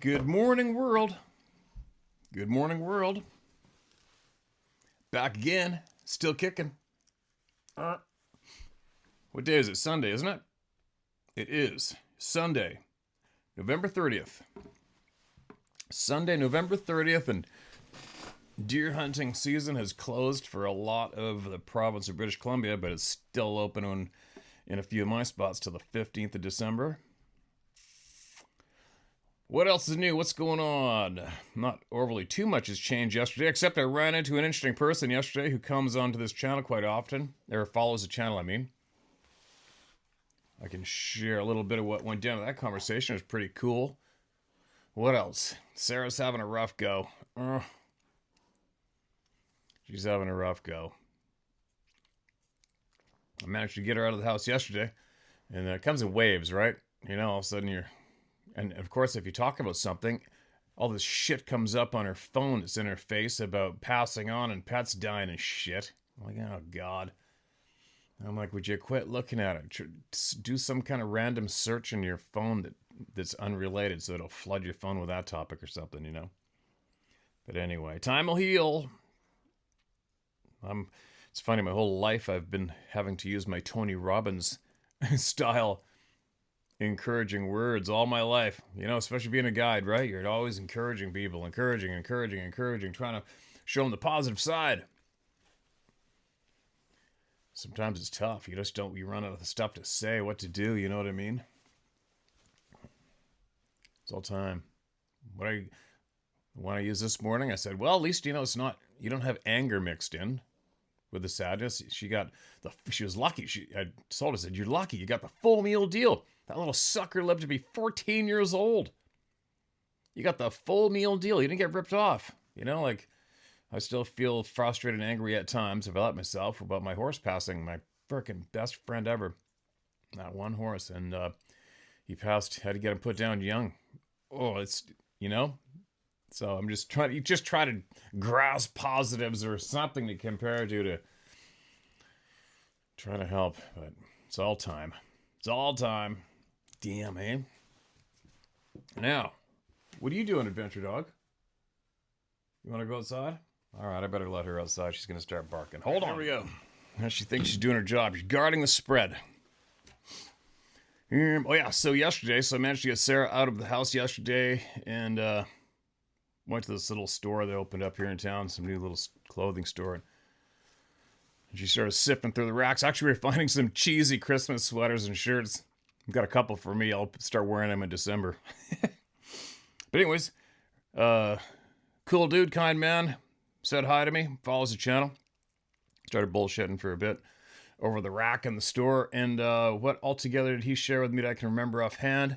Good morning, world. Good morning, world. Back again. Still kicking. What day is it? Sunday, isn't it? It is. Sunday, November 30th. Sunday, November 30th, and deer hunting season has closed for a lot of the province of British Columbia, but it's still open in a few of my spots till the 15th of December. What else is new? What's going on? Not overly too much has changed yesterday, except I ran into an interesting person yesterday who comes onto this channel quite often, or follows the channel, I mean. I can share a little bit of what went down in that conversation. It was pretty cool. What else? Sarah's having a rough go. She's having a rough go. I managed to get her out of the house yesterday, and it comes in waves, right? You know, all of a sudden and of course, if you talk about something, all this shit comes up on her phone that's in her face about passing on and pets dying and shit. I'm like, oh, God. I'm like, would you quit looking at it? Do some kind of random search in your phone that's unrelated so it'll flood your phone with that topic or something, you know? But anyway, time will heal. It's funny, my whole life I've been having to use my Tony Robbins style encouraging words all my life, you know, especially being a guide, right? You're always encouraging people, encouraging, trying to show them the positive side. Sometimes it's tough. You run out of the stuff to say, what to do, you know what I mean? It's all time. When I used this morning, I said, well, at least, you know, you don't have anger mixed in with the sadness. She was lucky. I told her, I said, you're lucky. You got the full meal deal. That little sucker lived to be 14 years old. You got the full meal deal. You didn't get ripped off. You know, like, I still feel frustrated and angry at times about myself, about my horse passing, my frickin' best friend ever. That one horse. And he passed, had to get him put down young. Oh, it's, you know? So I'm just try to grasp positives or something to compare to try to help. But it's all time. It's all time. Damn, eh? Now, what are you doing, Adventure Dog? You want to go outside? All right, I better let her outside. She's going to start barking. Hold on. Here we go. Now she thinks she's doing her job. She's guarding the spread. Oh, yeah, so I managed to get Sarah out of the house yesterday and went to this little store that opened up here in town, some new little clothing store. And she started sifting through the racks. Actually, we were finding some cheesy Christmas sweaters and shirts. I've got a couple for me. I'll start wearing them in December. But anyways, cool dude, kind man, said hi to me, follows the channel. Started bullshitting for a bit over the rack in the store. And what altogether did he share with me that I can remember offhand?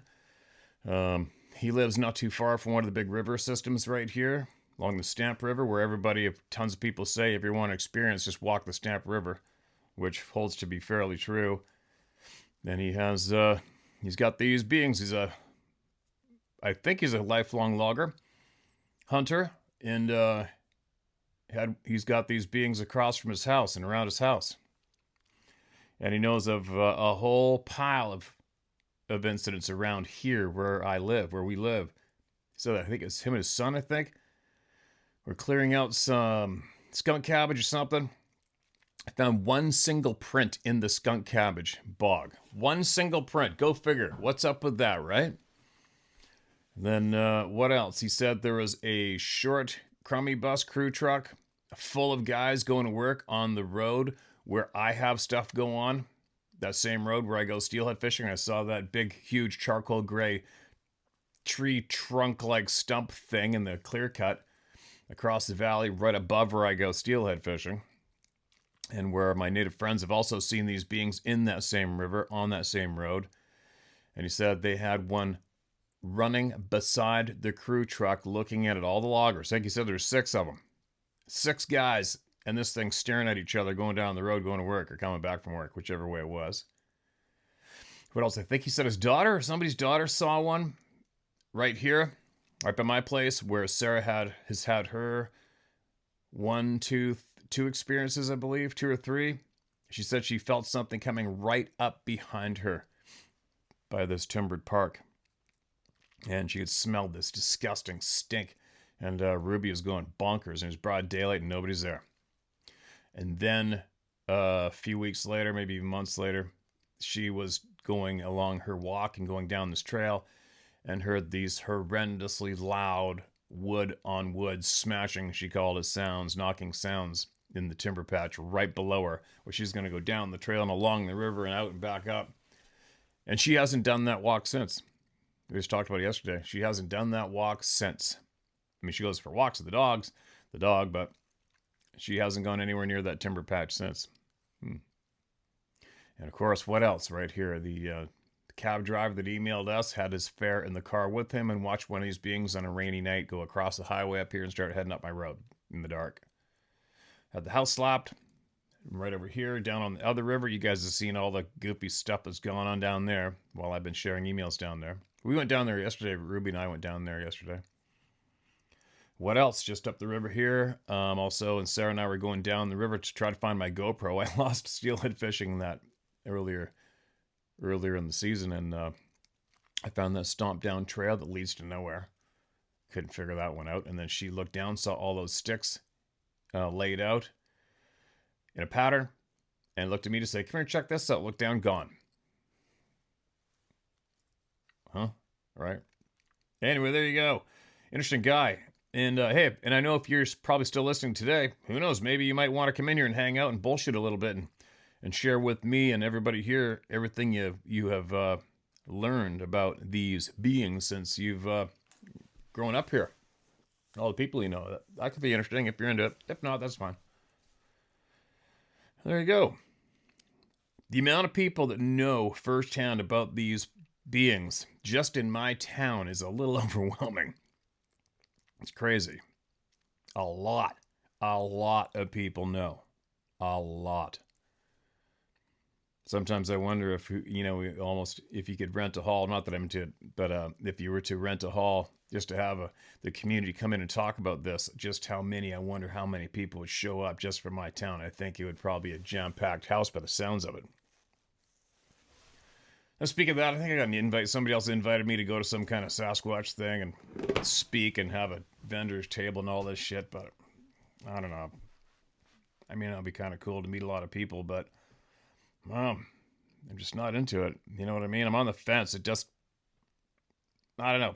He lives not too far from one of the big river systems right here, along the Stamp River, where tons of people say if you want to experience, just walk the Stamp River, which holds to be fairly true. And he's got these beings. I think he's a lifelong logger, hunter, and he's got these beings across from his house and around his house. And he knows of a whole pile of incidents around here where we live. So I think it's him and his son, I think. We're clearing out some skunk cabbage or something. I found one single print in the skunk cabbage bog. One single print. Go figure. What's up with that, right? Then what else? He said there was a short crummy bus crew truck full of guys going to work on the road where I have stuff go on. That same road where I go steelhead fishing. I saw that big, huge charcoal gray tree trunk-like stump thing in the clear cut across the valley right above where I go steelhead fishing. And where my native friends have also seen these beings in that same river, on that same road. And he said they had one running beside the crew truck looking at it, all the loggers. I think he said there's 6 of them. 6 guys, and this thing staring at each other, going down the road, going to work, or coming back from work, whichever way it was. What else? I think he said his daughter, or somebody's daughter, saw one right here, right by my place, where Sarah has had her 2 experiences, I believe, 2 or 3. She said she felt something coming right up behind her by this timbered park. and she could smell this disgusting stink. And Ruby was going bonkers, and it was broad daylight, and nobody's there. And then a few weeks later, maybe months later, she was going along her walk and going down this trail and heard these horrendously loud wood on wood smashing, she called it, sounds, knocking sounds in the timber patch right below her, where she's going to go down the trail and along the river and out and back up. And she hasn't done that walk since. We just talked about it yesterday. She hasn't done that walk since. I mean, she goes for walks with the dog, but she hasn't gone anywhere near that timber patch since. And of course, what else right here? The cab driver that emailed us had his fare in the car with him and watched one of these beings on a rainy night go across the highway up here and start heading up my road in the dark. Had the house slapped right over here, down on the other river. You guys have seen all the goofy stuff that's going on down there while I've been sharing emails down there. We went down there yesterday. Ruby and I went down there yesterday. What else? Just up the river here. Also, and Sarah and I were going down the river to try to find my GoPro. I lost steelhead fishing that earlier in the season, and I found that stomp down trail that leads to nowhere. Couldn't figure that one out. And then she looked down, saw all those sticks laid out in a pattern, and looked at me to say, "Come here, check this out." Looked down, gone. Huh? Right. Anyway, there you go. Interesting guy. And hey, and I know if you're probably still listening today, who knows, maybe you might want to come in here and hang out and bullshit a little bit and share with me and everybody here everything you have learned about these beings since you've grown up here. All the people you know. That could be interesting if you're into it. If not, that's fine. There you go. The amount of people that know firsthand about these beings just in my town is a little overwhelming. It's crazy. A lot of people know. A lot. Sometimes I wonder if, if you could rent a hall, not that I'm into it, but if you were to rent a hall just to have the community come in and talk about this, I wonder how many people would show up just for my town. I think it would probably be a jam-packed house by the sounds of it. Now, speaking of that, I think I got an invite. Somebody else invited me to go to some kind of Sasquatch thing and speak and have a vendor's table and all this shit, but I don't know. I mean, it'll be kind of cool to meet a lot of people, but I'm just not into it. You know what I mean? I'm on the fence. I don't know.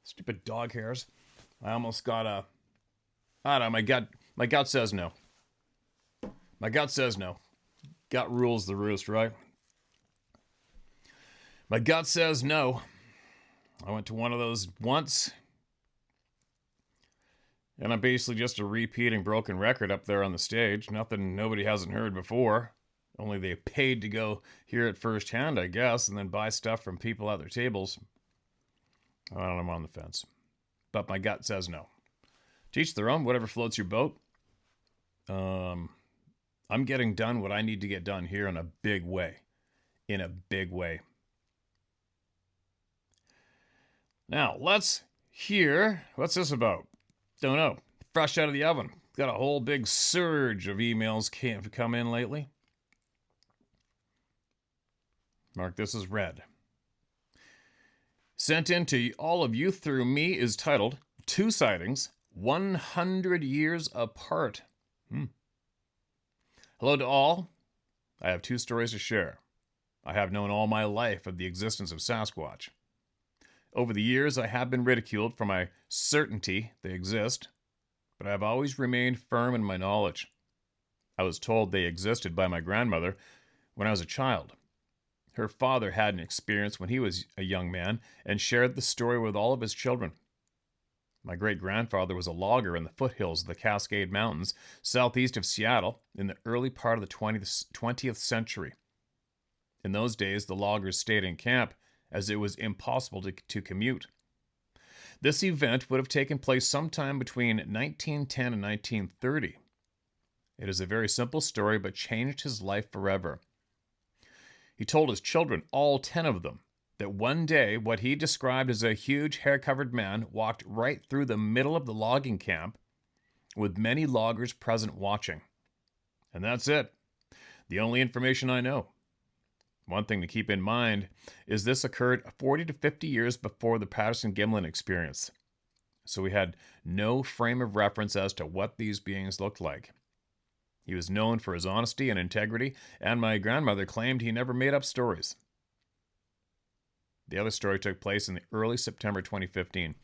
Stupid dog hairs. I almost got I don't know, my gut says no. My gut says no. Gut rules the roost, right? My gut says no. I went to one of those once, and I'm basically just a repeating broken record up there on the stage. Nothing nobody hasn't heard before. Only they paid to go hear it firsthand, I guess, and then buy stuff from people at their tables. I don't know, I'm on the fence. But my gut says no. Teach their own, whatever floats your boat. I'm getting done what I need to get done here in a big way. In a big way. Now, let's hear, what's this about? Don't know. Fresh out of the oven. Got a whole big surge of emails come in lately. Mark this as read. Sent in to all of you through me is titled, 2 Sightings, 100 Years Apart. Hello to all. I have 2 stories to share. I have known all my life of the existence of Sasquatch. Over the years, I have been ridiculed for my certainty they exist, but I have always remained firm in my knowledge. I was told they existed by my grandmother when I was a child. Her father had an experience when he was a young man and shared the story with all of his children. My great-grandfather was a logger in the foothills of the Cascade Mountains, southeast of Seattle, in the early part of the 20th century. In those days, the loggers stayed in camp, as it was impossible to commute. This event would have taken place sometime between 1910 and 1930. It is a very simple story, but changed his life forever. He told his children, all 10 of them, that one day what he described as a huge hair-covered man walked right through the middle of the logging camp with many loggers present watching. And that's it. The only information I know. One thing to keep in mind is this occurred 40 to 50 years before the Patterson-Gimlin experience. So we had no frame of reference as to what these beings looked like. He was known for his honesty and integrity, and my grandmother claimed he never made up stories. The other story took place in the early September 2015.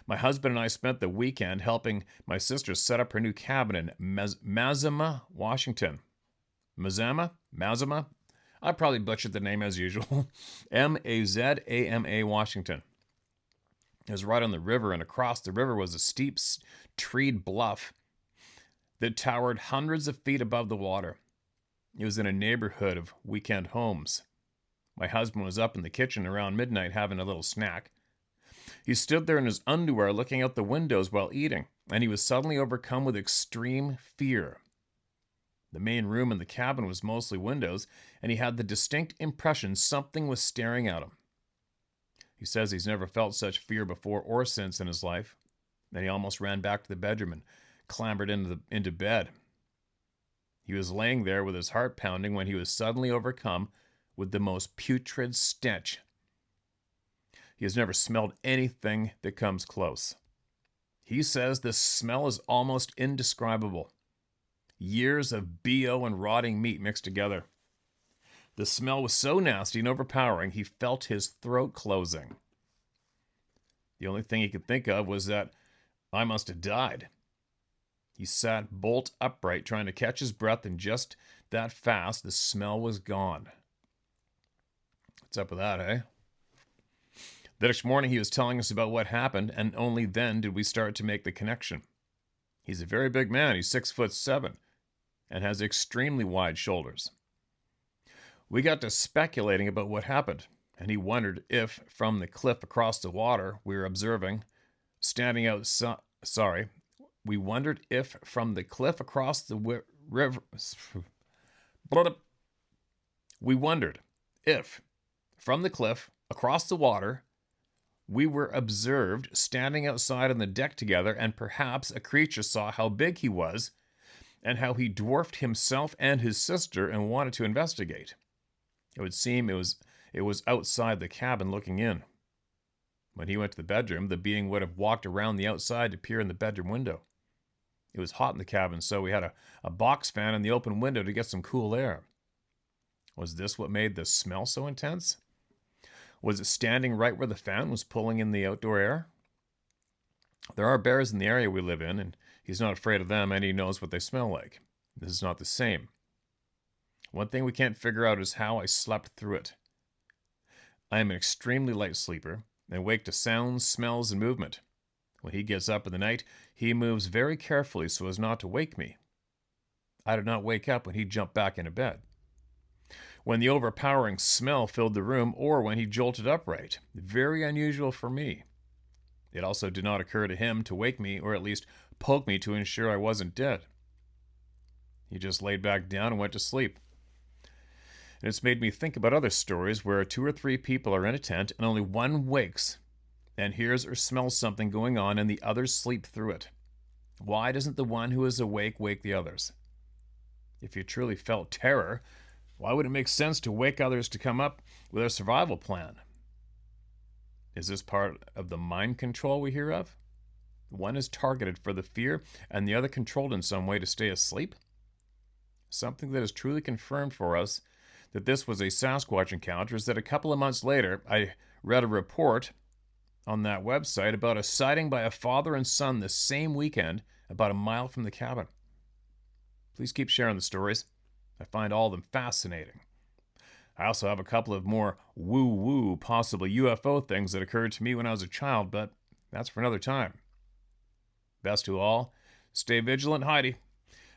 My husband and I spent the weekend helping my sister set up her new cabin in Mazama, Washington. Mazama? I probably butchered the name as usual. Mazama, Washington. It was right on the river, and across the river was a steep, treed bluff that towered hundreds of feet above the water. It was in a neighborhood of weekend homes. My husband was up in the kitchen around midnight having a little snack. He stood there in his underwear looking out the windows while eating, and he was suddenly overcome with extreme fear. The main room in the cabin was mostly windows, and he had the distinct impression something was staring at him. He says he's never felt such fear before or since in his life. Then he almost ran back to the bedroom and clambered into bed. He was laying there with his heart pounding when he was suddenly overcome with the most putrid stench. He has never smelled anything that comes close. He says the smell is almost indescribable. Years of BO and rotting meat mixed together. The smell was so nasty and overpowering, he felt his throat closing. The only thing he could think of was that I must have died. He sat bolt upright, trying to catch his breath, and just that fast, the smell was gone. What's up with that, eh? The next morning, he was telling us about what happened, and only then did we start to make the connection. He's a very big man. He's 6'7", and has extremely wide shoulders. We got to speculating about what happened, and he wondered if, from the cliff across the water we were observing, we wondered if from the cliff across the river... We wondered if, from the cliff across the water, we were observed standing outside on the deck together, and perhaps a creature saw how big he was and how he dwarfed himself and his sister and wanted to investigate. It would seem it was outside the cabin looking in. When he went to the bedroom, the being would have walked around the outside to peer in the bedroom window. It was hot in the cabin, so we had a box fan in the open window to get some cool air. Was this what made the smell so intense? Was it standing right where the fan was pulling in the outdoor air? There are bears in the area we live in, and he's not afraid of them, and he knows what they smell like. This is not the same. One thing we can't figure out is how I slept through it. I am an extremely light sleeper and wake to sounds, smells, and movement. When he gets up in the night, he moves very carefully so as not to wake me. I did not wake up when he jumped back into bed. When the overpowering smell filled the room, or when he jolted upright, very unusual for me. It also did not occur to him to wake me, or at least poke me to ensure I wasn't dead. He just laid back down and went to sleep. And it's made me think about other stories where 2 or 3 people are in a tent and only one wakes and hears or smells something going on and the others sleep through it. Why doesn't the one who is awake wake the others? If you truly felt terror, why would it make sense to wake others to come up with a survival plan? Is this part of the mind control we hear of? One is targeted for the fear and the other controlled in some way to stay asleep? Something that is truly confirmed for us that this was a Sasquatch encounter is that a couple of months later, I read a report on that website about a sighting by a father and son the same weekend about a mile from the cabin. Please keep sharing the stories. I find all of them fascinating. I also have a couple of more woo-woo, possibly UFO things that occurred to me when I was a child, but that's for another time. Best to all, stay vigilant, Heidi.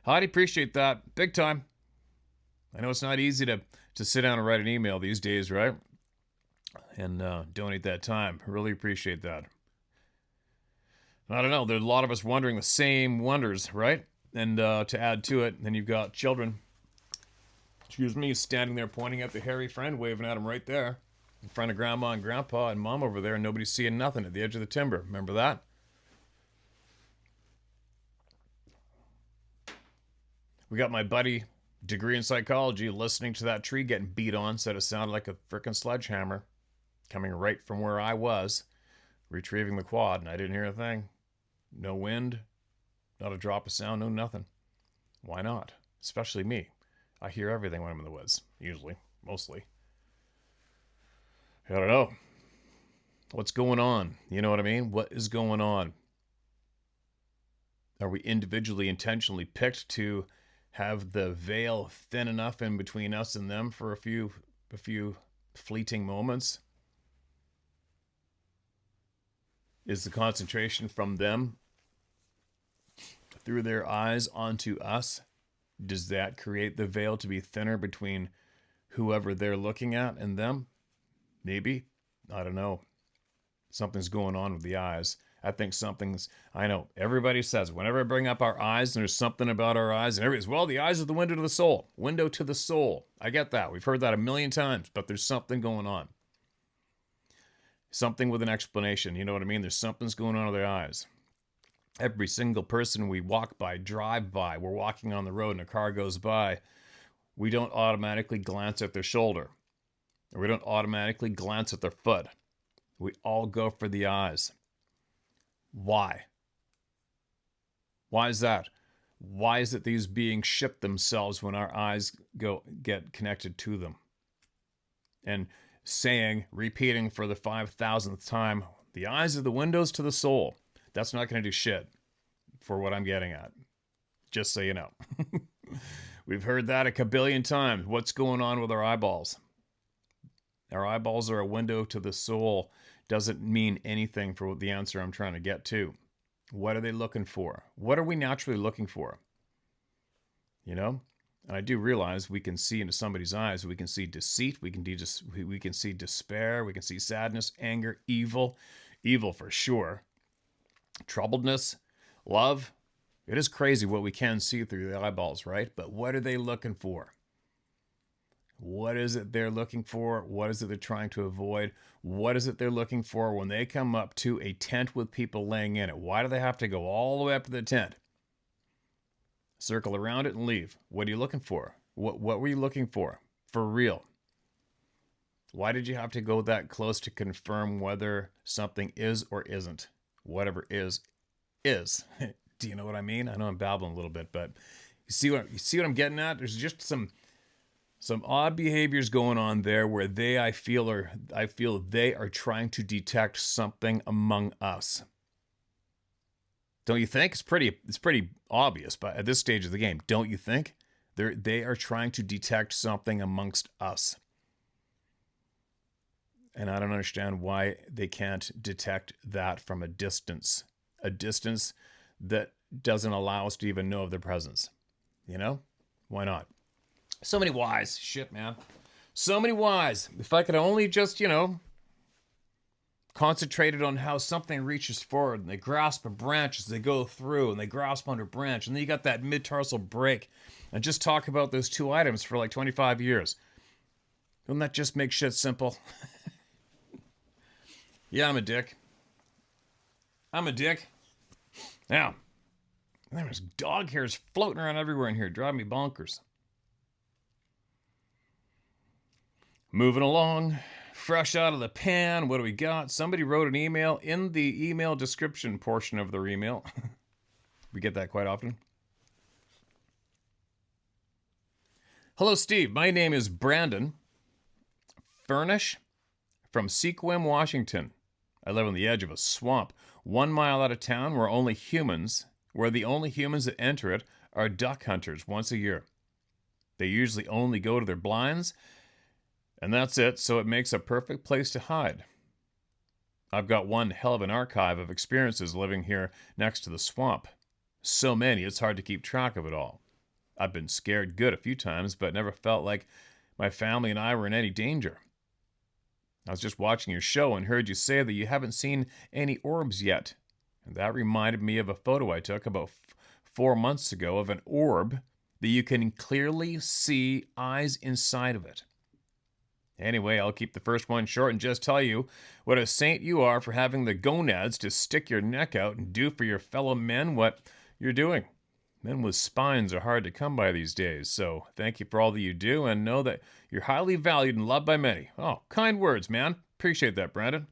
Heidi, appreciate that. Big time. I know it's not easy to sit down and write an email these days, right? And donate that time. Really appreciate that. I don't know. There's a lot of us wondering the same wonders, right? And to add to it, then you've got children, standing there pointing at the hairy friend, waving at him right there, in front of Grandma and Grandpa and Mom over there, and nobody's seeing nothing at the edge of the timber. Remember that? We got my buddy Degree in psychology, listening to that tree getting beat on said it sounded like a frickin' sledgehammer coming right from where I was, retrieving the quad, and I didn't hear a thing. No wind, not a drop of sound, no nothing. Why not? Especially me. I hear everything when I'm in the woods, usually, mostly. I don't know. What's going on? You know what I mean? What is going on? Are we individually, intentionally picked to have the veil thin enough in between us and them for a few fleeting moments? Is the concentration from them through their eyes onto us? Does that create the veil to be thinner between whoever they're looking at and them? Maybe. I don't know. Something's going on with the eyes. I think I know, everybody says, whenever I bring up our eyes, and there's something about our eyes, and everybody's, well, the eyes are the window to the soul. Window to the soul. I get that. We've heard that a million times, but there's something going on. Something with an explanation. You know what I mean? There's something's going on with their eyes. Every single person we walk by, drive by, we're walking on the road and a car goes by, we don't automatically glance at their shoulder. Or we don't automatically glance at their foot. We all go for the eyes. Why? Why is that? Why is it these beings ship themselves when our eyes get connected to them? And repeating for the 5,000th time, the eyes are the windows to the soul. That's not going to do shit for what I'm getting at. Just so you know. We've heard that a kabillion times. What's going on with our eyeballs? Our eyeballs are a window to the soul. Doesn't mean anything for the answer I'm trying to get to. What are they looking for? What are we naturally looking for? You know? And I do realize we can see into somebody's eyes. We can see deceit. We can see despair. We can see sadness, anger, evil. Evil for sure. Troubledness, love. It is crazy what we can see through the eyeballs, right? But what are they looking for? What is it they're looking for? What is it they're trying to avoid? What is it they're looking for when they come up to a tent with people laying in it? Why do they have to go all the way up to the tent? Circle around it and leave. What are you looking for? What were you looking for? For real. Why did you have to go that close to confirm whether something is or isn't? Whatever is. Do you know what I mean? I know I'm babbling a little bit, but you see what I'm getting at? There's just some odd behaviors going on there where I feel they are trying to detect something among us. Don't you think? It's pretty obvious, but at this stage of the game, don't you think? They are trying to detect something amongst us. And I don't understand why they can't detect that from a distance that doesn't allow us to even know of their presence. You know? Why not? So many whys. Shit, man. So many whys. If I could only just, concentrated on how something reaches forward and they grasp a branch as they go through and they grasp under branch and then you got that mid-tarsal break and just talk about those two items for like 25 years. Wouldn't that just make shit simple? Yeah, I'm a dick. Now, there's dog hairs floating around everywhere in here. Driving me bonkers. Moving along. Fresh out of the pan. What do we got? Somebody wrote an email in the email description portion of their email. We get that quite often. Hello, Steve. My name is Brandon Furnish from Sequim, Washington. I live on the edge of a swamp 1 mile out of town where the only humans that enter it are duck hunters once a year. They usually only go to their blinds, and that's it, so it makes a perfect place to hide. I've got one hell of an archive of experiences living here next to the swamp. So many, it's hard to keep track of it all. I've been scared good a few times, but never felt like my family and I were in any danger. I was just watching your show and heard you say that you haven't seen any orbs yet. And that reminded me of a photo I took about 4 months ago of an orb that you can clearly see eyes inside of it. Anyway, I'll keep the first one short and just tell you what a saint you are for having the gonads to stick your neck out and do for your fellow men what you're doing. Men with spines are hard to come by these days, so thank you for all that you do, and know that you're highly valued and loved by many. Oh, kind words, man. Appreciate that, Brandon.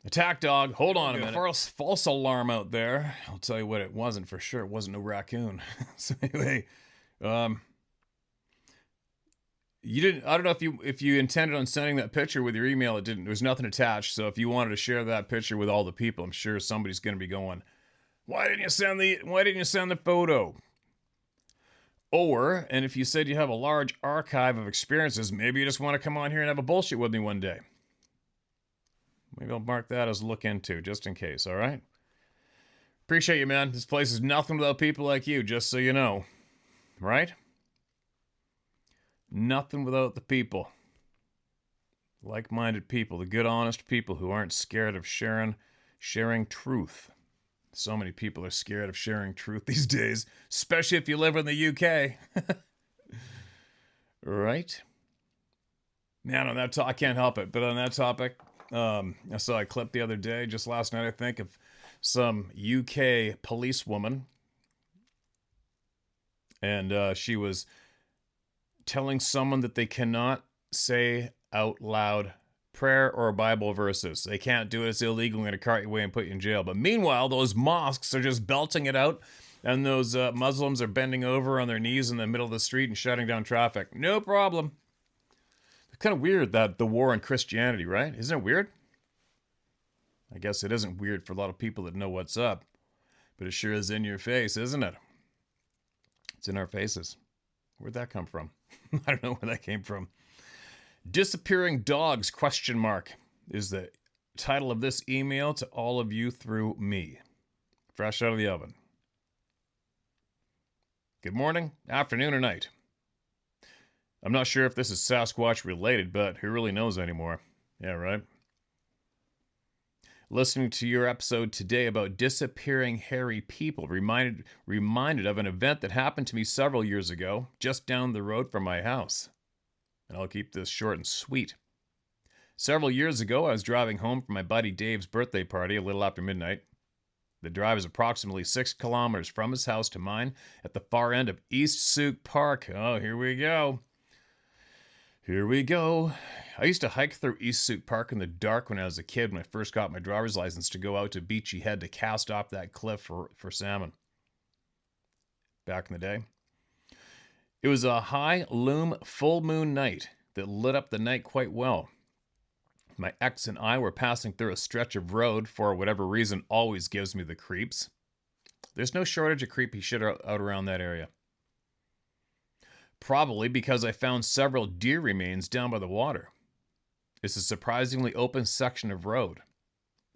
Attack dog. Hold on a minute. False alarm out there. I'll tell you what it wasn't for sure. It wasn't a raccoon. So anyway, you didn't. I don't know if you intended on sending that picture with your email. It didn't. There was nothing attached. So if you wanted to share that picture with all the people, I'm sure somebody's going to be going, Why didn't you send the photo? Or, and if you said you have a large archive of experiences, maybe you just want to come on here and have a bullshit with me one day. Maybe I'll mark that as a look into, just in case, all right? Appreciate you, man. This place is nothing without people like you, just so you know. Right? Nothing without the people. Like-minded people, the good, honest people who aren't scared of sharing truth. So many people are scared of sharing truth these days, especially if you live in the UK. Right? Man, on that I can't help it, but on that topic, I saw a clip the other day, just last night, I think, of some UK policewoman. And she was telling someone that they cannot say out loud prayer or Bible verses. They can't do it. It's illegal. We're going to cart you away and put you in jail. But meanwhile, those mosques are just belting it out. And those Muslims are bending over on their knees in the middle of the street and shutting down traffic. No problem. It's kind of weird, that the war on Christianity, right? Isn't it weird? I guess it isn't weird for a lot of people that know what's up. But it sure is in your face, isn't it? It's in our faces. Where'd that come from? I don't know where that came from. Disappearing dogs, ? Is the title of this email to all of you through me. Fresh out of the oven. Good morning, afternoon, or night. I'm not sure if this is Sasquatch related, but who really knows anymore? Yeah, right? Listening to your episode today about disappearing hairy people reminded of an event that happened to me several years ago, just down the road from my house. And I'll keep this short and sweet. Several years ago, I was driving home from my buddy Dave's birthday party a little after midnight. The drive is approximately 6 kilometers from his house to mine at the far end of East Souk Park. Oh, here we go. Here we go. I used to hike through East Souk Park in the dark when I was a kid, when I first got my driver's license, to go out to Beachy Head to cast off that cliff for salmon. Back in the day. It was a high loom full moon night that lit up the night quite well. My ex and I were passing through a stretch of road for whatever reason always gives me the creeps. There's no shortage of creepy shit out around that area. Probably because I found several deer remains down by the water. It's a surprisingly open section of road.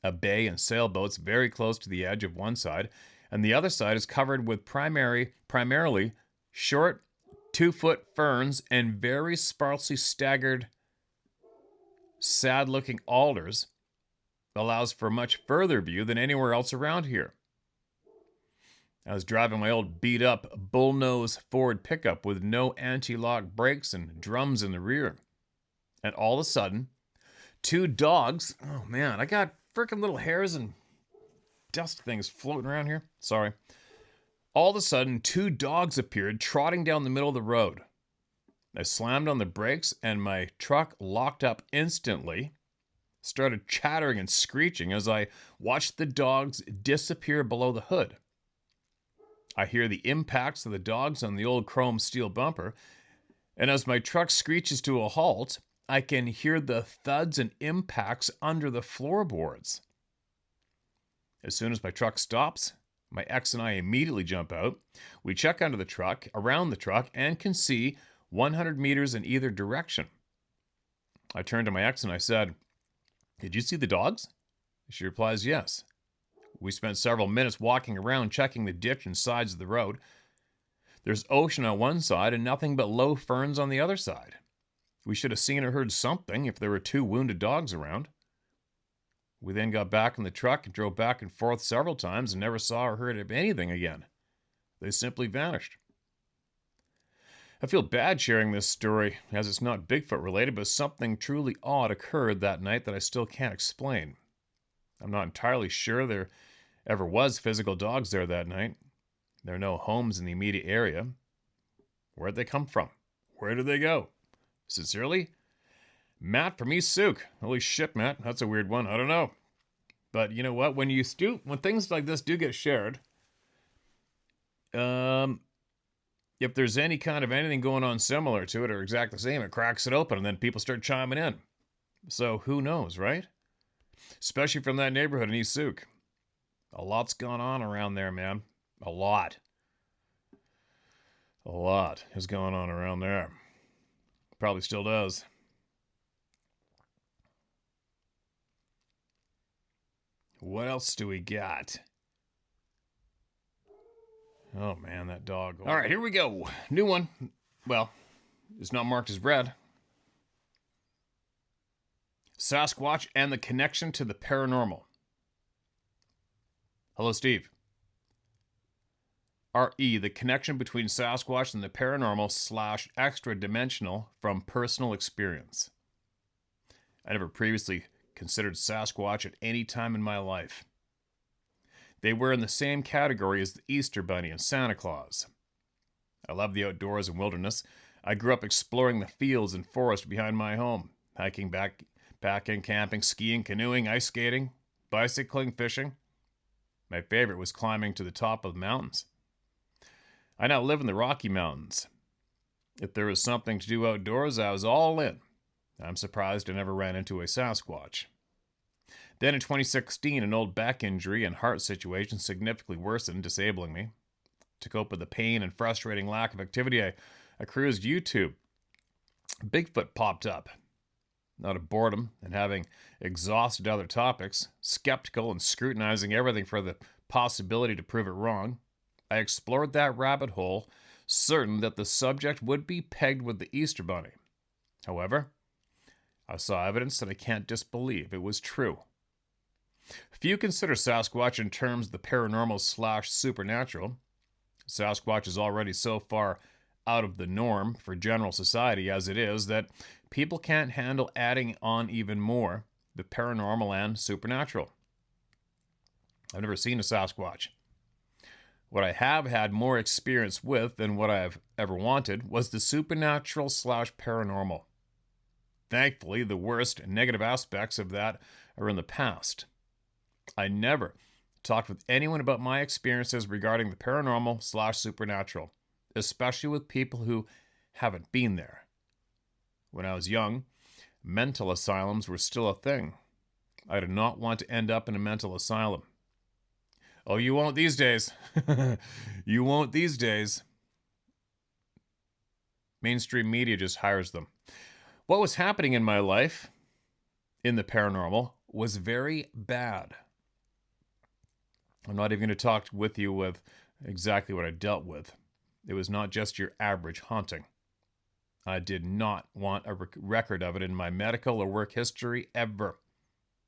A bay and sailboats very close to the edge of one side, and the other side is covered with primarily short 2-foot ferns and very sparsely staggered, sad-looking alders. Allows for much further view than anywhere else around here. I was driving my old beat-up bullnose Ford pickup with no anti-lock brakes and drums in the rear. And all of a sudden, 2 dogs... Oh, man, I got freaking little hairs and dust things floating around here. Sorry. All of a sudden, 2 dogs appeared trotting down the middle of the road. I slammed on the brakes, and my truck locked up instantly. Started chattering and screeching as I watched the dogs disappear below the hood. I hear the impacts of the dogs on the old chrome steel bumper, and as my truck screeches to a halt, I can hear the thuds and impacts under the floorboards. As soon as my truck stops, my ex and I immediately jump out. We check under the truck, around the truck, and can see 100 meters in either direction. I turned to my ex and I said, "Did you see the dogs?" She replies, "Yes." We spent several minutes walking around checking the ditch and sides of the road. There's ocean on one side and nothing but low ferns on the other side. We should have seen or heard something if there were 2 wounded dogs around. We then got back in the truck and drove back and forth several times and never saw or heard of anything again. They simply vanished. I feel bad sharing this story, as it's not Bigfoot related, but something truly odd occurred that night that I still can't explain. I'm not entirely sure there ever was physical dogs there that night. There are no homes in the immediate area. Where'd they come from? Where did they go? Sincerely, Matt from East Souk. Holy shit, Matt. That's a weird one. I don't know. But you know what? When things like this do get shared, if there's any kind of anything going on similar to it or exact the same, it cracks it open and then people start chiming in. So who knows, right? Especially from that neighborhood in East Souk. A lot's gone on around there, man. A lot. A lot has gone on around there. Probably still does. What else do we got? Oh, man, that dog. All right, here we go. New one. Well, it's not marked as red. Sasquatch and the connection to the paranormal. Hello, Steve. R.E. The connection between Sasquatch and the paranormal / extra-dimensional from personal experience. I never previously considered Sasquatch at any time in my life. They were in the same category as the Easter Bunny and Santa Claus. I love the outdoors and wilderness. I grew up exploring the fields and forest behind my home, hiking, backpacking, camping, skiing, canoeing, ice skating, bicycling, fishing. My favorite was climbing to the top of the mountains. I now live in the Rocky Mountains. If there was something to do outdoors, I was all in. I'm surprised I never ran into a Sasquatch. Then in 2016, an old back injury and heart situation significantly worsened, disabling me. To cope with the pain and frustrating lack of activity, I cruised YouTube. Bigfoot popped up. Out of boredom and having exhausted other topics, skeptical and scrutinizing everything for the possibility to prove it wrong, I explored that rabbit hole, certain that the subject would be pegged with the Easter Bunny. However, I saw evidence that I can't disbelieve. It was true. Few consider Sasquatch in terms of the paranormal / supernatural. Sasquatch is already so far out of the norm for general society as it is that people can't handle adding on even more the paranormal and supernatural. I've never seen a Sasquatch. What I have had more experience with than what I've ever wanted was the supernatural / paranormal. Thankfully, the worst and negative aspects of that are in the past. I never talked with anyone about my experiences regarding the paranormal / supernatural, especially with people who haven't been there. When I was young, mental asylums were still a thing. I did not want to end up in a mental asylum. Oh, you won't these days. You won't these days. Mainstream media just hires them. What was happening in my life, in the paranormal, was very bad. I'm not even going to talk with you with exactly what I dealt with. It was not just your average haunting. I did not want a record of it in my medical or work history ever.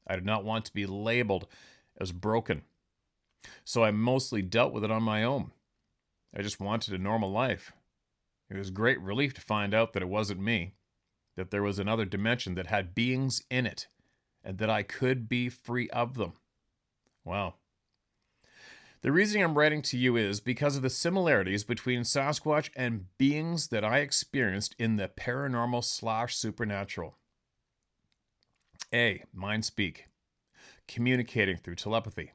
I did not want to be labeled as broken. So I mostly dealt with it on my own. I just wanted a normal life. It was great relief to find out that it wasn't me, that there was another dimension that had beings in it, and that I could be free of them. Wow. The reason I'm writing to you is because of the similarities between Sasquatch and beings that I experienced in the paranormal / supernatural. A. Mind speak. Communicating through telepathy.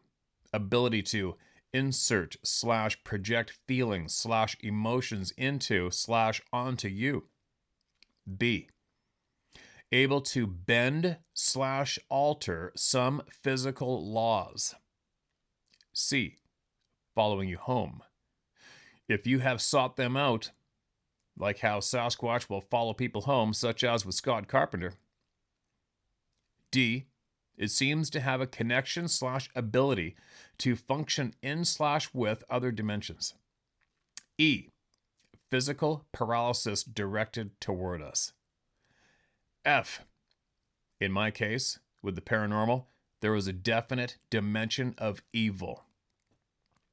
Ability to insert / project feelings / emotions into / onto you. B. Able to bend / alter some physical laws. C. Following you home. If you have sought them out, like how Sasquatch will follow people home, such as with Scott Carpenter. D. It seems to have a connection / ability to function in / with other dimensions. E. Physical paralysis directed toward us. F. In my case, with the paranormal, there was a definite dimension of evil.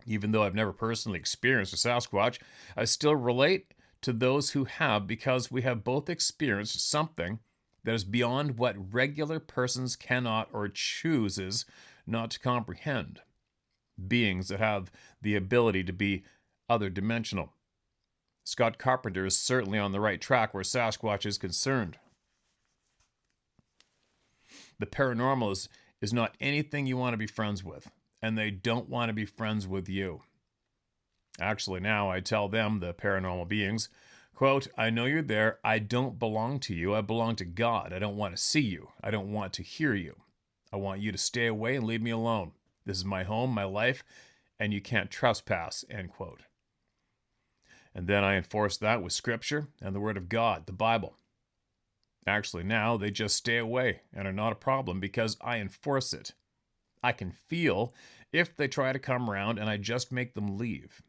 Even though I've never personally experienced a Sasquatch, I still relate to those who have because we have both experienced something that is beyond what regular persons cannot or chooses not to comprehend. Beings that have the ability to be other dimensional. Scott Carpenter is certainly on the right track where Sasquatch is concerned. The paranormal is not anything you want to be friends with, and they don't want to be friends with you. Actually, now I tell them, the paranormal beings, quote, I know you're there. I don't belong to you. I belong to God. I don't want to see you. I don't want to hear you. I want you to stay away and leave me alone. This is my home, my life, and you can't trespass, end quote. And then I enforce that with Scripture and the Word of God, the Bible. Actually, now they just stay away and are not a problem because I enforce it. I can feel if they try to come around, and I just make them leave,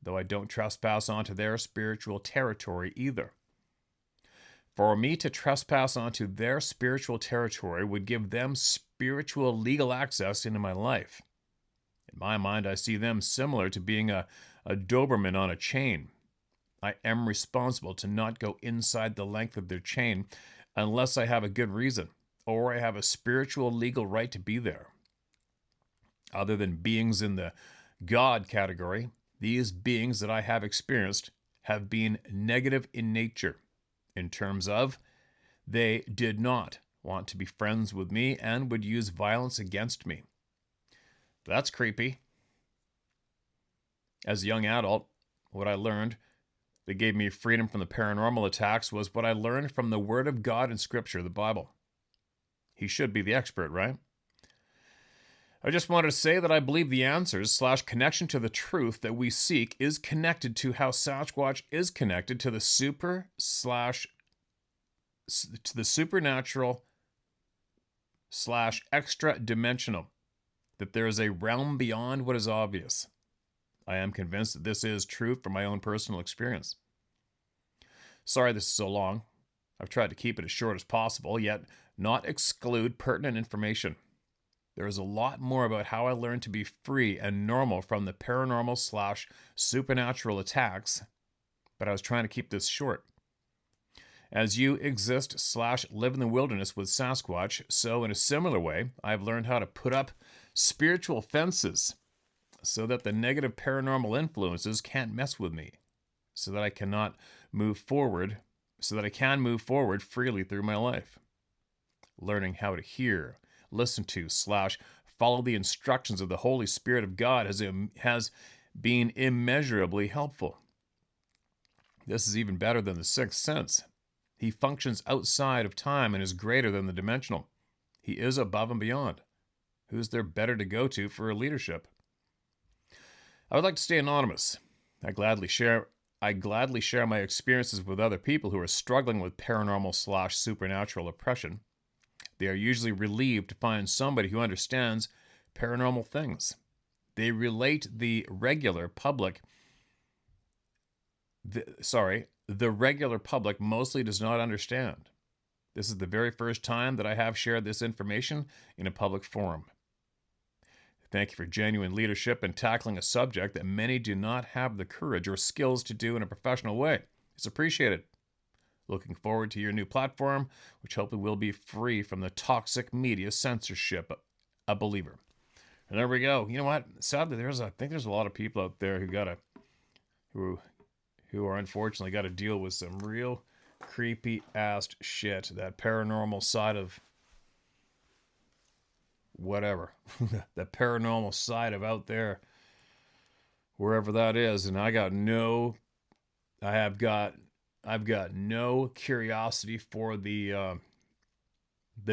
though I don't trespass onto their spiritual territory either. For me to trespass onto their spiritual territory would give them spiritual legal access into my life. In my mind, I see them similar to being a Doberman on a chain. I am responsible to not go inside the length of their chain unless I have a good reason, or I have a spiritual legal right to be there. Other than beings in the God category, these beings that I have experienced have been negative in nature, in terms of they did not want to be friends with me and would use violence against me. That's creepy. As a young adult, what I learned that gave me freedom from the paranormal attacks was what I learned from the Word of God in Scripture, the Bible. He should be the expert, right? I just wanted to say that I believe the answers / connection to the truth that we seek is connected to how Sasquatch is connected to the supernatural / extra dimensional, that there is a realm beyond what is obvious. I am convinced that this is true from my own personal experience. Sorry this is so long. I've tried to keep it as short as possible, yet not exclude pertinent information. There is a lot more about how I learned to be free and normal from the paranormal / supernatural attacks, but I was trying to keep this short. As you exist / live in the wilderness with Sasquatch, so in a similar way, I've learned how to put up spiritual fences so that the negative paranormal influences can't mess with me, so that I can move forward freely through my life. Learning how to hear, listen to / follow the instructions of the Holy Spirit of God has been immeasurably helpful. This is even better than the sixth sense. He functions outside of time and is greater than the dimensional. He is above and beyond. Who's there better to go to for leadership? I would like to stay anonymous. I gladly share my experiences with other people who are struggling with paranormal / supernatural oppression. They are usually relieved to find somebody who understands paranormal things. They relate the regular public mostly does not understand. This is the very first time that I have shared this information in a public forum. Thank you for genuine leadership in tackling a subject that many do not have the courage or skills to do in a professional way. It's appreciated. Looking forward to your new platform, which hopefully will be free from the toxic media censorship. A believer. And there we go. You know what? Sadly, I think there's a lot of people out there who are unfortunately got to deal with some real creepy ass shit. That paranormal side of whatever. The paranormal side of out there, wherever that is. And I've got no curiosity for the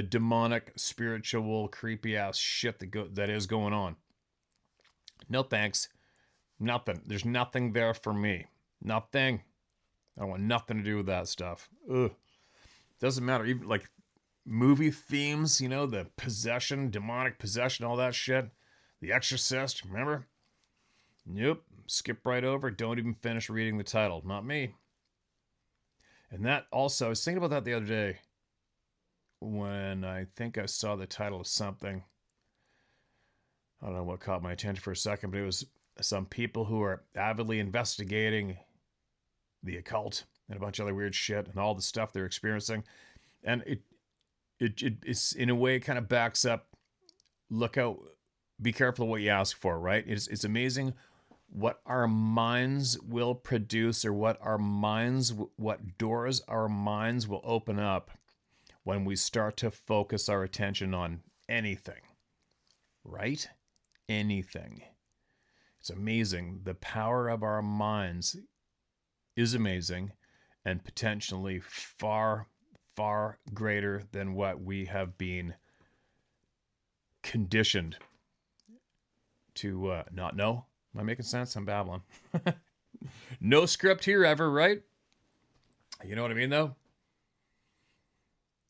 demonic, spiritual, creepy ass shit that is going on. No thanks. Nothing. There's nothing there for me. Nothing. I don't want nothing to do with that stuff. Ugh. Doesn't matter. Even like movie themes, the possession, demonic possession, all that shit. The Exorcist, remember? Nope. Skip right over. Don't even finish reading the title. Not me. And that also, I was thinking about that the other day when I think I saw the title of something. I don't know what caught my attention for a second, but it was some people who are avidly investigating the occult and a bunch of other weird shit and all the stuff they're experiencing. And it's in a way kind of backs up, look out be careful of what you ask for, right? It's amazing what our minds will produce, or what doors our minds will open up when we start to focus our attention on anything, right? Anything. It's amazing. The power of our minds is amazing, and potentially far, far greater than what we have been conditioned to not know. Am I making sense? I'm babbling. No script here ever, right? You know what I mean, though?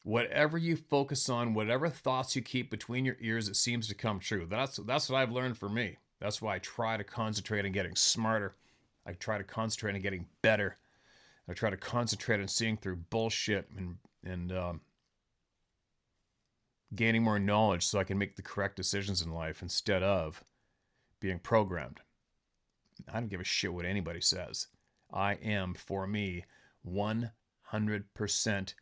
Whatever you focus on, whatever thoughts you keep between your ears, it seems to come true. That's what I've learned for me. That's why I try to concentrate on getting smarter. I try to concentrate on getting better. I try to concentrate on seeing through bullshit and gaining more knowledge so I can make the correct decisions in life instead of being programmed. I don't give a shit what anybody says. I am, for me, 100%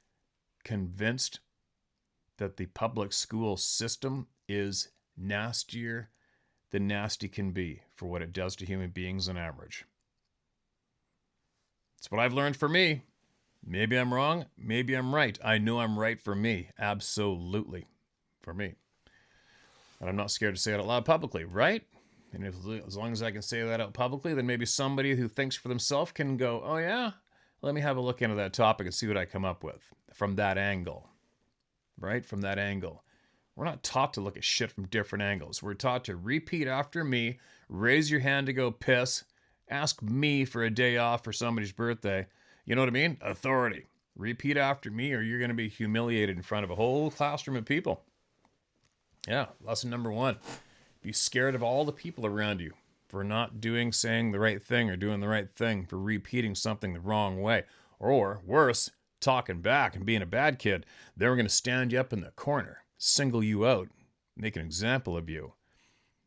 convinced that the public school system is nastier than nasty can be for what it does to human beings on average. It's what I've learned for me. Maybe I'm wrong. Maybe I'm right. I know I'm right for me. Absolutely. For me. And I'm not scared to say it out loud publicly, right? And as long as I can say that out publicly, then maybe somebody who thinks for themselves can go, oh yeah, let me have a look into that topic and see what I come up with from that angle, right? From that angle. We're not taught to look at shit from different angles. We're taught to repeat after me, raise your hand to go piss, ask me for a day off for somebody's birthday. You know what I mean? Authority. Repeat after me or you're going to be humiliated in front of a whole classroom of people. Yeah, lesson number 1. Be scared of all the people around you for not saying the right thing or doing the right thing, for repeating something the wrong way. Or worse, talking back and being a bad kid. They were going to stand you up in the corner, single you out, make an example of you.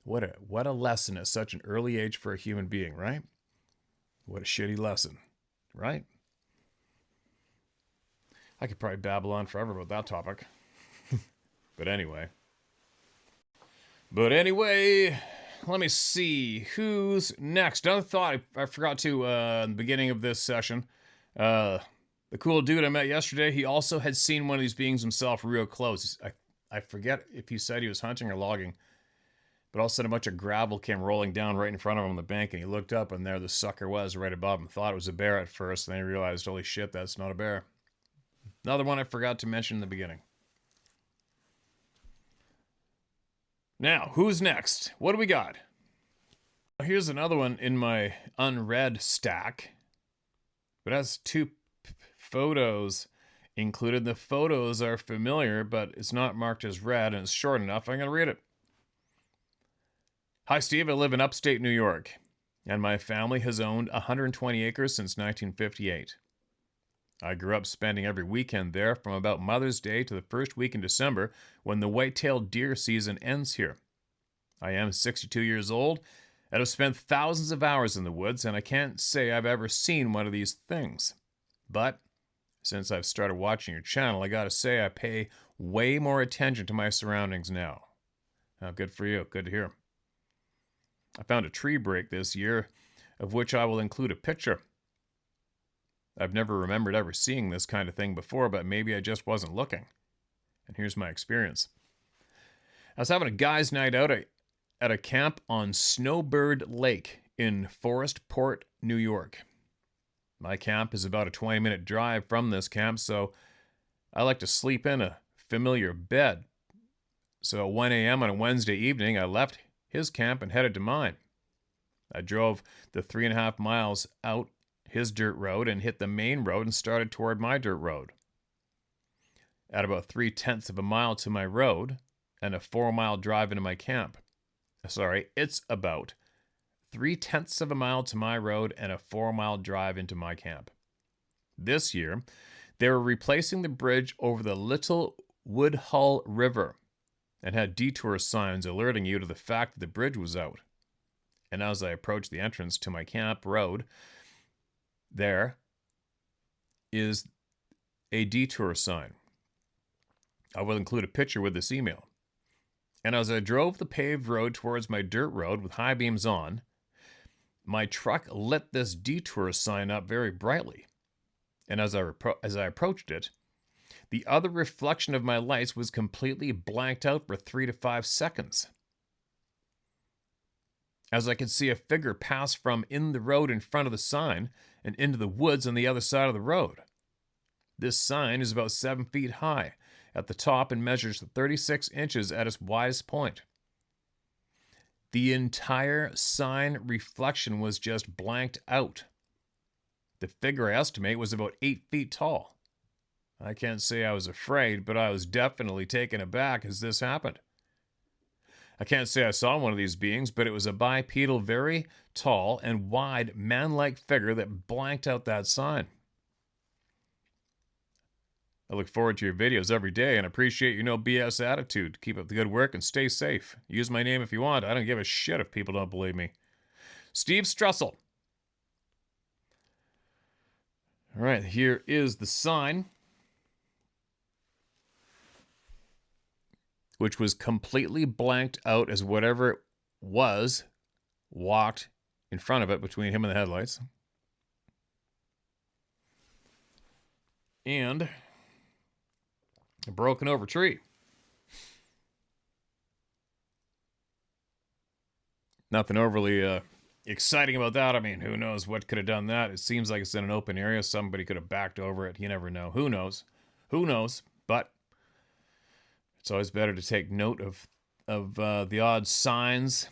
What a lesson at such an early age for a human being, right? What a shitty lesson, right? I could probably babble on forever about that topic. But anyway, let me see who's next. Another thought I forgot to in the beginning of this session. The cool dude I met yesterday, he also had seen one of these beings himself real close. I forget if he said he was hunting or logging, but all of a sudden a bunch of gravel came rolling down right in front of him on the bank, and he looked up, and there the sucker was right above him. Thought it was a bear at first, and then he realized, holy shit, that's not a bear. Another one I forgot to mention in the beginning. Now, who's next? What do we got? Here's another one in my unread stack. It has 2 photos included. The photos are familiar, but it's not marked as read, and it's short enough. I'm going to read it. Hi, Steve. I live in upstate New York, and my family has owned 120 acres since 1958. I grew up spending every weekend there from about Mother's Day to the first week in December when the white-tailed deer season ends here. I am 62 years old and have spent thousands of hours in the woods, and I can't say I've ever seen one of these things. But since I've started watching your channel, I gotta say I pay way more attention to my surroundings now. Good for you. Good to hear. I found a tree break this year, of which I will include a picture. I've never remembered ever seeing this kind of thing before, but maybe I just wasn't looking. And here's my experience. I was having a guy's night out at a camp on Snowbird Lake in Forestport, New York. My camp is about a 20-minute drive from this camp, so I like to sleep in a familiar bed. So at 1 a.m. on a Wednesday evening, I left his camp and headed to mine. I drove the 3.5 miles out his dirt road and hit the main road and started toward my dirt road. At about 3/10 of a mile to my road and a 4-mile drive into my camp. It's about 3/10 of a mile to my road and a 4-mile drive into my camp. This year, they were replacing the bridge over the Little Woodhull River and had detour signs alerting you to the fact that the bridge was out. And as I approached the entrance to my camp road, there is a detour sign. I will include a picture with this email. And as I drove the paved road towards my dirt road with high beams on, my truck lit this detour sign up very brightly. And as I approached it, the other reflection of my lights was completely blanked out for 3 to 5 seconds. As I could see a figure pass from in the road in front of the sign and into the woods on the other side of the road. This sign is about 7 feet high at the top and measures 36 inches at its widest point. The entire sign reflection was just blanked out. The figure I estimate was about 8 feet tall. I can't say I was afraid, but I was definitely taken aback as this happened. I can't say I saw one of these beings, but it was a bipedal, very tall and wide, man-like figure that blanked out that sign. I look forward to your videos every day and appreciate your no BS attitude. Keep up the good work and stay safe. Use my name if you want. I don't give a shit if people don't believe me. Steve Strussel. All right, here is the sign, which was completely blanked out as whatever it was walked in front of it between him and the headlights. And a broken over tree. Nothing overly exciting about that. I mean, who knows what could have done that? It seems like it's in an open area. Somebody could have backed over it. You never know. Who knows? Who knows? But it's always better to take note of the odd signs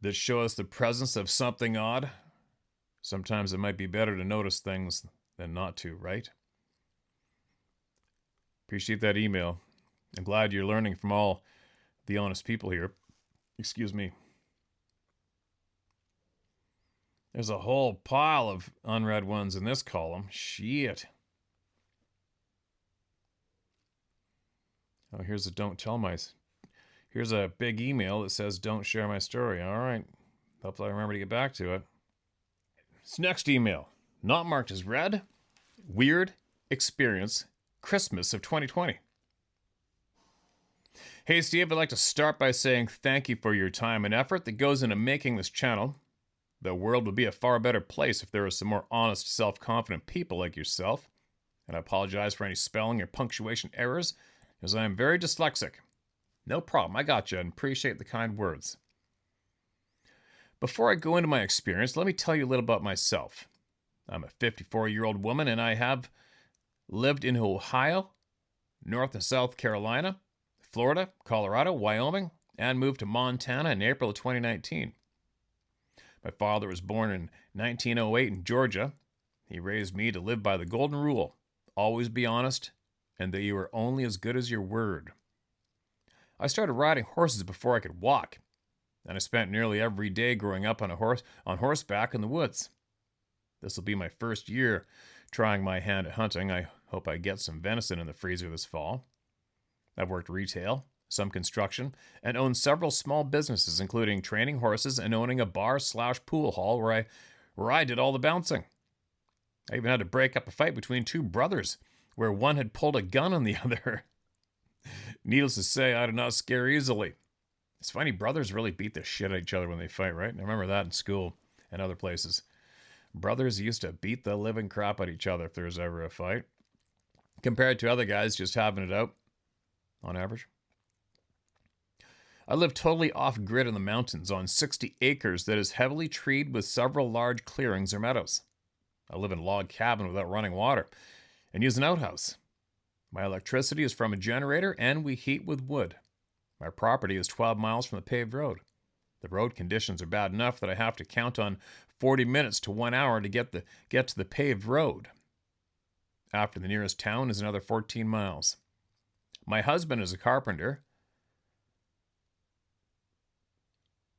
that show us the presence of something odd. Sometimes it might be better to notice things than not to, right? Appreciate that email. I'm glad you're learning from all the honest people here. Excuse me. There's a whole pile of unread ones in this column. Shit. Oh, here's a big email that says don't share my story. All right. Hopefully I remember to get back to it. This next email, not marked as read. Weird experience, Christmas of 2020. Hey Steve, I'd like to start by saying thank you for your time and effort that goes into making this channel. The world would be a far better place if there were some more honest, self-confident people like yourself. And I apologize for any spelling or punctuation errors, as I am very dyslexic. No problem, I got you, and appreciate the kind words. Before I go into my experience, let me tell you a little about myself. I'm a 54-year-old woman, and I have lived in Ohio, North and South Carolina, Florida, Colorado, Wyoming, and moved to Montana in April of 2019. My father was born in 1908 in Georgia. He raised me to live by the golden rule, always be honest, and that you are only as good as your word. I started riding horses before I could walk, and I spent nearly every day growing up on horseback in the woods. This will be my first year trying my hand at hunting. I hope I get some venison in the freezer this fall. I've worked retail, some construction, and owned several small businesses, including training horses and owning a bar/pool hall where I did all the bouncing. I even had to break up a fight between two brothers where one had pulled a gun on the other. Needless to say, I did not scare easily. It's funny, brothers really beat the shit out of each other when they fight, right? I remember that in school and other places. Brothers used to beat the living crap out of each other if there was ever a fight, compared to other guys just having it out, on average. I live totally off-grid in the mountains on 60 acres that is heavily treed with several large clearings or meadows. I live in a log cabin without running water and use an outhouse. My electricity is from a generator and we heat with wood. My property is 12 miles from the paved road. The road conditions are bad enough that I have to count on 40 minutes to 1 hour to get to the paved road. After the nearest town is another 14 miles. My husband is a carpenter.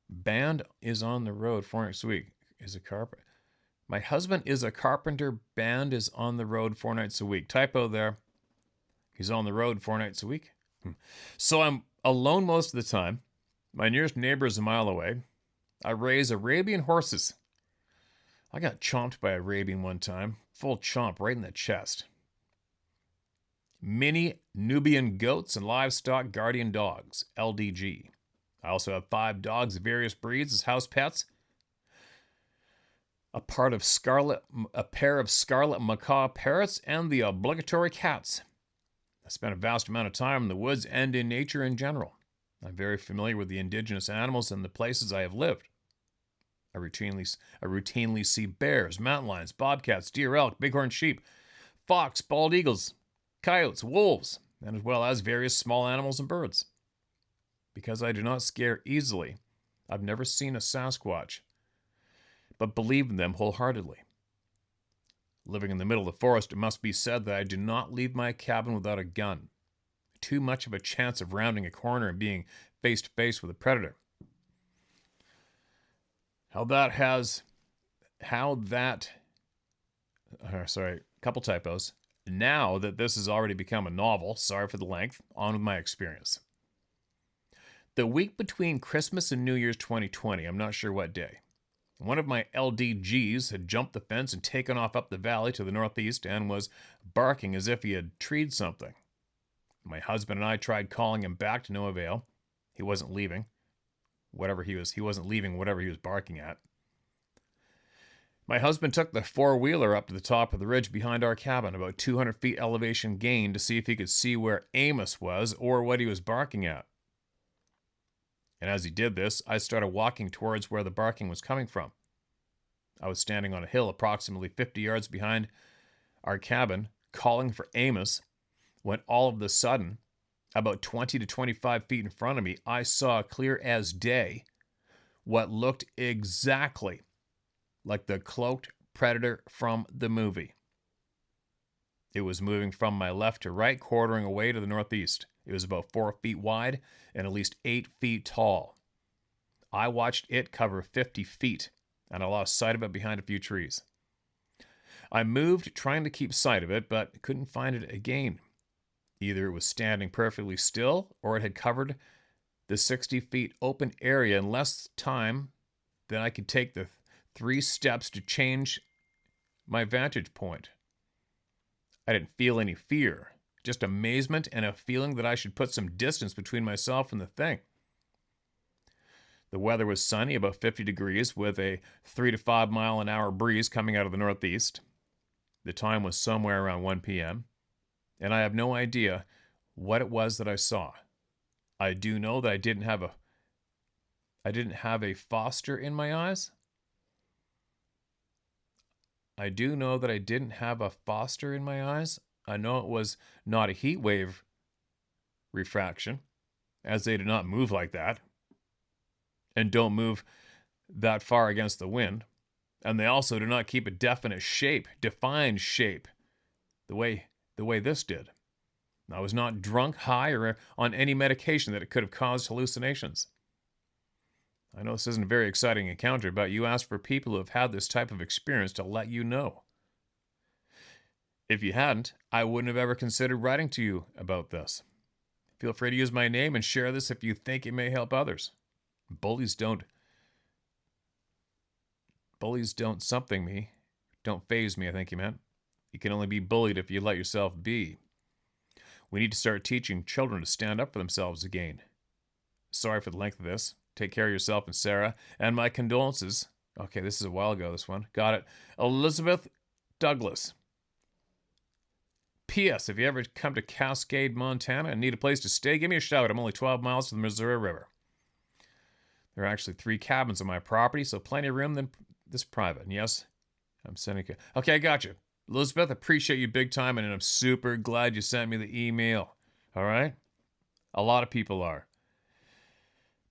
Band is on the road 4 nights a week. My husband is a carpenter. Band is on the road 4 nights a week. Typo there. He's on the road 4 nights a week. So I'm alone most of the time. My nearest neighbor is a mile away. I raise Arabian horses. I got chomped by a Arabian one time. Full chomp right in the chest. mini Nubian goats and livestock guardian dogs, LDG. I also have 5 dogs of various breeds as house pets, a pair of scarlet macaw parrots, and the obligatory cats. I spent a vast amount of time in the woods and in nature in general. I'm very familiar with the indigenous animals and the places I have lived. I routinely see bears, mountain lions, bobcats, deer, elk, bighorn sheep, fox, bald eagles, coyotes, wolves, and as well as various small animals and birds. Because I do not scare easily, I've never seen a Sasquatch, but believe in them wholeheartedly. Living in the middle of the forest, it must be said that I do not leave my cabin without a gun. Too much of a chance of rounding a corner and being face to face with a predator. Couple typos. Now that this has already become a novel, sorry for the length, on with my experience. The week between Christmas and New Year's 2020, I'm not sure what day, one of my LDGs had jumped the fence and taken off up the valley to the northeast and was barking as if he had treed something. My husband and I tried calling him back to no avail. He wasn't leaving. He wasn't leaving whatever he was barking at. My husband took the four-wheeler up to the top of the ridge behind our cabin, about 200 feet elevation gain, to see if he could see where Amos was or what he was barking at. And as he did this, I started walking towards where the barking was coming from. I was standing on a hill approximately 50 yards behind our cabin, calling for Amos, when all of a sudden, about 20 to 25 feet in front of me, I saw clear as day what looked exactly like the cloaked predator from the movie. It was moving from my left to right, quartering away to the northeast. It was about 4 feet wide and at least 8 feet tall. I watched it cover 50 feet, and I lost sight of it behind a few trees. I moved, trying to keep sight of it, but couldn't find it again. Either it was standing perfectly still, or it had covered the 60 feet open area in less time than I could take the 3 steps to change my vantage point. I didn't feel any fear, just amazement and a feeling that I should put some distance between myself and the thing. The weather was sunny, about 50 degrees, with a 3 to 5 mile an hour breeze coming out of the northeast. The time was somewhere around 1 p.m., and I have no idea what it was that I saw. I do know that I didn't have a Foster in my eyes. I do know that I didn't have a Foster in my eyes. I know it was not a heat wave refraction, as they do not move like that, and don't move that far against the wind. And they also do not keep a definite shape, defined shape, the way this did. I was not drunk, high, or on any medication that it could have caused hallucinations. I know this isn't a very exciting encounter, but you asked for people who have had this type of experience to let you know. If you hadn't, I wouldn't have ever considered writing to you about this. Feel free to use my name and share this if you think it may help others. Bullies don't something me. Don't phase me, I think you meant. You can only be bullied if you let yourself be. We need to start teaching children to stand up for themselves again. Sorry for the length of this. Take care of yourself and Sarah. And my condolences. Okay, this is a while ago, this one. Got it. Elizabeth Douglas. P.S. If you ever come to Cascade, Montana and need a place to stay, give me a shout. I'm only 12 miles from the Missouri River. There are actually 3 cabins on my property, so plenty of room than this private. And yes, I'm sending you. Okay, I got you. Elizabeth, appreciate you big time, and I'm super glad you sent me the email. All right? A lot of people are.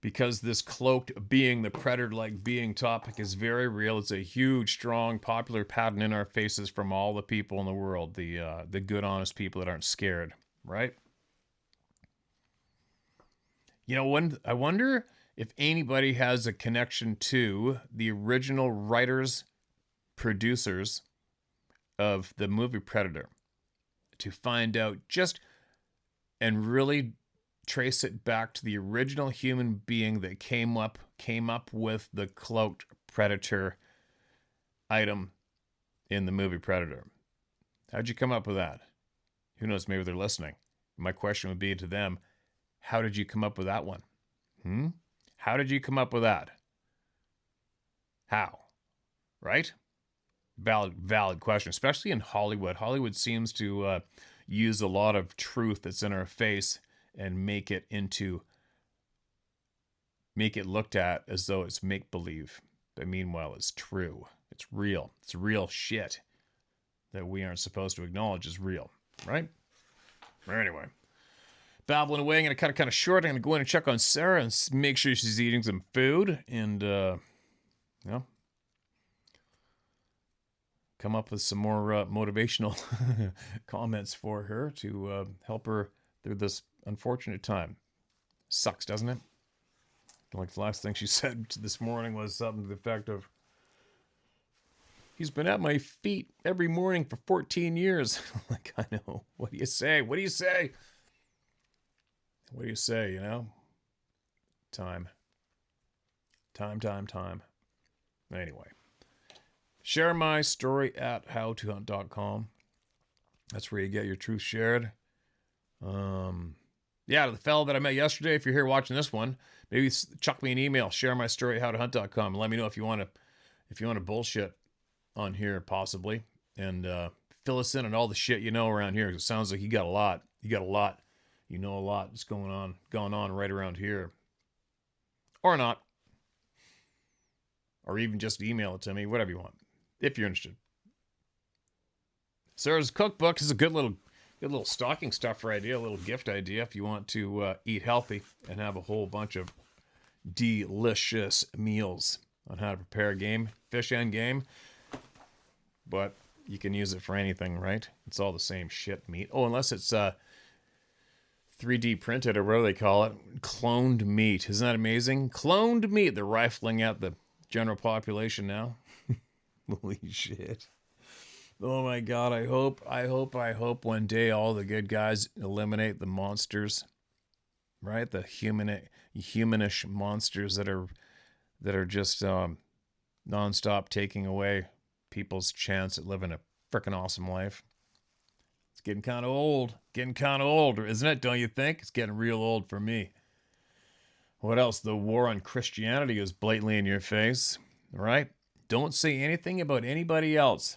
Because this cloaked being, the predator-like being topic is very real. It's a huge, strong, popular pattern in our faces from all the people in the world, the good, honest people that aren't scared, right? You know, I wonder if anybody has a connection to the original writers, producers of the movie Predator, to find out just and really trace it back to the original human being that came up with the cloaked predator item in the movie Predator. How'd you come up with that? Who knows? Maybe they're listening. My question would be to them, how did you come up with that one? How did you come up with that? How? Right? Valid question, especially in Hollywood. Hollywood seems to use a lot of truth that's in our face and make it looked at as though it's make-believe. But meanwhile, it's true. It's real. It's real shit that we aren't supposed to acknowledge is real. Right? Anyway. Babbling away. I'm going to cut it kind of short. I'm going to go in and check on Sarah and make sure she's eating some food. And, come up with some more motivational comments for her to help her through this unfortunate time. Sucks, doesn't it? Like the last thing she said this morning was something to the effect of, he's been at my feet every morning for 14 years. Like, I know. What do you say? What do you say? What do you say, you know? Time. Anyway. Share my story at howtohunt.com. That's where you get your truth shared. Yeah, to the fellow that I met yesterday, if you're here watching this one, maybe chuck me an email, share my story at howtohunt.com, and let me know if you want to bullshit on here, possibly, and fill us in on all the shit you know around here, because it sounds like you got a lot. You know a lot that's going on right around here. Or not. Or even just email it to me, whatever you want, if you're interested. Sarah's cookbook is a good little stocking stuffer idea, a little gift idea if you want to eat healthy and have a whole bunch of delicious meals on how to prepare game, fish and game. But you can use it for anything, right? It's all the same shit meat. Oh, unless it's 3D printed or whatever they call it. Cloned meat. Isn't that amazing? Cloned meat. They're rifling out the general population now. Holy shit. Oh my God. I hope one day all the good guys eliminate the monsters. Right? The humanish monsters that are just nonstop taking away people's chance at living a frickin' awesome life. It's getting kind of old. Isn't it? Don't you think? It's getting real old for me. What else? The war on Christianity is blatantly in your face, right? Don't say anything about anybody else.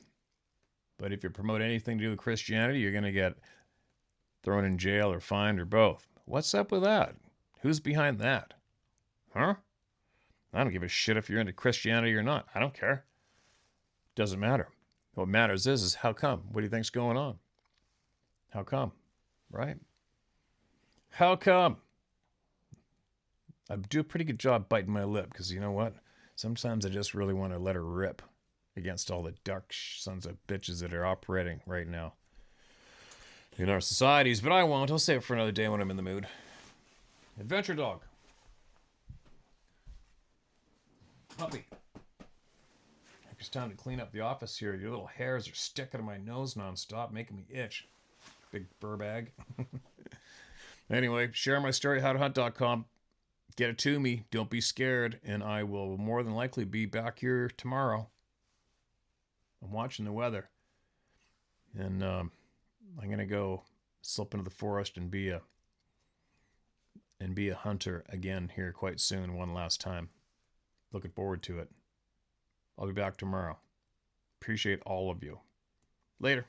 But if you promote anything to do with Christianity, you're going to get thrown in jail or fined or both. What's up with that? Who's behind that? Huh? I don't give a shit if you're into Christianity or not. I don't care. Doesn't matter. What matters is how come? What do you think's going on? How come? Right? How come? I do a pretty good job biting my lip because you know what? Sometimes I just really want to let her rip against all the dark sons of bitches that are operating right now in our societies, but I won't. I'll save it for another day when I'm in the mood. Adventure dog. Puppy. It's time to clean up the office here. Your little hairs are sticking to my nose nonstop, making me itch. Big burr bag. Anyway, share my story, howtohunt.com. Get it to me. Don't be scared. And I will more than likely be back here tomorrow. I'm watching the weather. And I'm going to go slip into the forest and be a hunter again here quite soon, one last time. Looking forward to it. I'll be back tomorrow. Appreciate all of you. Later.